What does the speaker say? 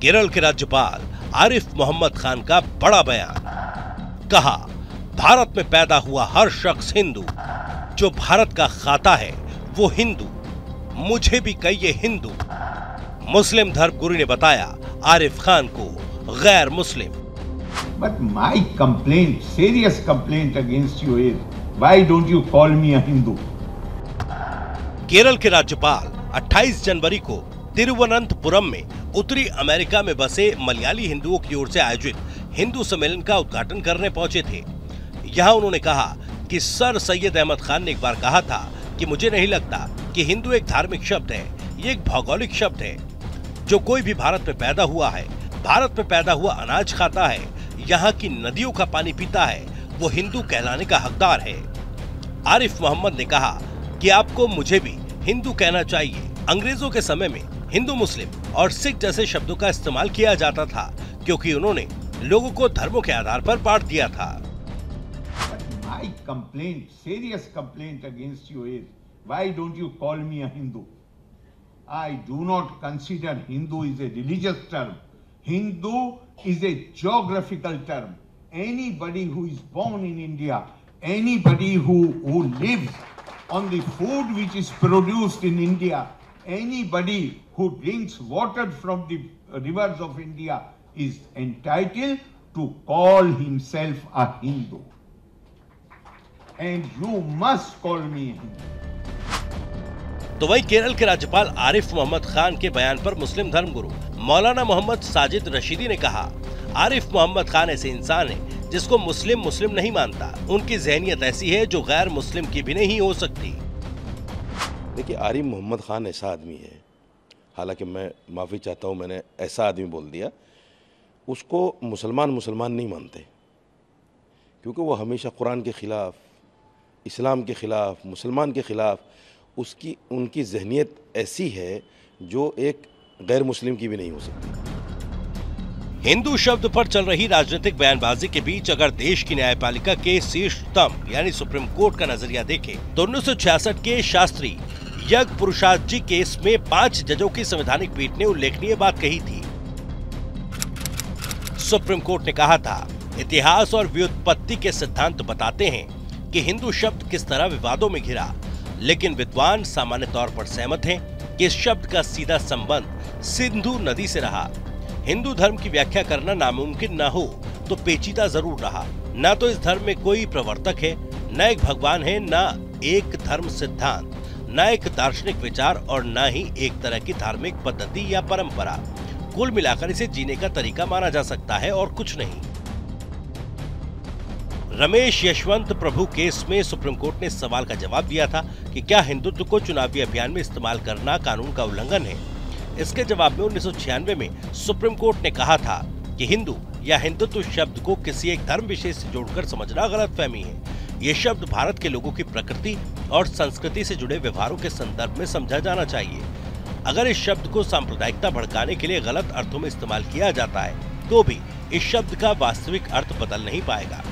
केरल के राज्यपाल आरिफ मोहम्मद खान का बड़ा बयान। कहा, भारत में पैदा हुआ हर शख्स हिंदू, जो भारत का खाता है वो हिंदू, मुझे भी कहिए हिंदू। मुस्लिम धर्मगुरु ने बताया आरिफ खान को गैर मुस्लिम। But my complaint, serious complaint against you is, why don't you call me a Hindu? Kerala के राज्यपाल 28 जनवरी को तिरुवनंतपुरम में उत्तरी अमेरिका में बसे मलयाली हिंदुओं की ओर से आयोजित हिंदू सम्मेलन का उद्घाटन करने पहुंचे थे। यहां उन्होंने कहा कि सर सैयद अहमद खान ने एक बार कहा था कि मुझे नहीं लगता कि हिंदू एक धार्मिक शब्द है, ये एक भौगोलिक शब्द है। जो कोई भी भारत में पैदा हुआ है, भारत में पैदा हुआ अनाज खाता है, यहाँ की नदियों का पानी पीता है, वो हिंदू कहलाने का हकदार है। आरिफ मोहम्मद ने कहा कि आपको मुझे भी हिंदू कहना चाहिए। अंग्रेजों के समय में हिंदू, मुस्लिम और सिख जैसे शब्दों का इस्तेमाल किया जाता था, क्योंकि उन्होंने लोगों को धर्मों के आधार पर बांट दिया था। My complaint, serious complaint against you is, why don't you call me a Hindu? I do not consider Hindu is a religious term. Hindu is a geographical term. Anybody who is born in India, anybody who lives on the food which is produced in India, anybody who drinks water from the rivers of India is entitled to call himself a Hindu. And you must call me a Hindu. तो वहीं केरल के राज्यपाल आरिफ मोहम्मद खान के बयान पर मुस्लिम धर्मगुरु मौलाना मोहम्मद साजिद रशीदी ने कहा, आरिफ मोहम्मद खान ऐसे इंसान है जिसको मुस्लिम नहीं मानता। उनकी ज़हनियत ऐसी है जो गैर मुस्लिम की भी नहीं हो सकती। देखिए, आरिफ मोहम्मद खान ऐसा आदमी है, हालांकि मैं माफ़ी चाहता हूँ, मैंने ऐसा आदमी बोल दिया। उसको मुसलमान नहीं मानते, क्योंकि वो हमेशा कुरान के ख़िलाफ़, इस्लाम के ख़िलाफ़, मुसलमान के ख़िलाफ़, उनकी ज़हनियत ऐसी है जो एक गैर मुस्लिम की भी नहीं हो सकती। हिंदू शब्द पर चल रही राजनीतिक बयानबाजी के बीच अगर देश की न्यायपालिका के शीर्षतम यानी सुप्रीम कोर्ट का नजरिया देखें तो 1966 के शास्त्री यज्ञ पुरुषार्थ जी केस में 5 जजों की संवैधानिक पीठ ने उल्लेखनीय बात कही थी। सुप्रीम कोर्ट ने कहा था, इतिहास और व्युत्पत्ति के सिद्धांत बताते हैं कि हिंदू शब्द किस तरह विवादों में घिरा, लेकिन विद्वान सामान्य तौर पर सहमत हैं कि इस शब्द का सीधा संबंध सिंधु नदी से रहा। हिंदू धर्म की व्याख्या करना नामुमकिन न हो तो पेचीदा जरूर रहा। न तो इस धर्म में कोई प्रवर्तक है, न एक भगवान है, न एक धर्म सिद्धांत, न एक दार्शनिक विचार और न ही एक तरह की धार्मिक पद्धति या परंपरा। कुल मिलाकर इसे जीने का तरीका माना जा सकता है और कुछ नहीं। रमेश यशवंत प्रभु केस में सुप्रीम कोर्ट ने इस सवाल का जवाब दिया था कि क्या हिंदुत्व को चुनावी अभियान में इस्तेमाल करना कानून का उल्लंघन है। इसके जवाब में 1996 में सुप्रीम कोर्ट ने कहा था कि हिंदू या हिंदुत्व शब्द को किसी एक धर्म विशेष से जोड़कर समझना गलतफहमी है। ये शब्द भारत के लोगों की प्रकृति और संस्कृति से जुड़े व्यवहारों के संदर्भ में समझा जाना चाहिए। अगर इस शब्द को सांप्रदायिकता भड़काने के लिए गलत अर्थों में इस्तेमाल किया जाता है तो भी इस शब्द का वास्तविक अर्थ बदल नहीं पाएगा।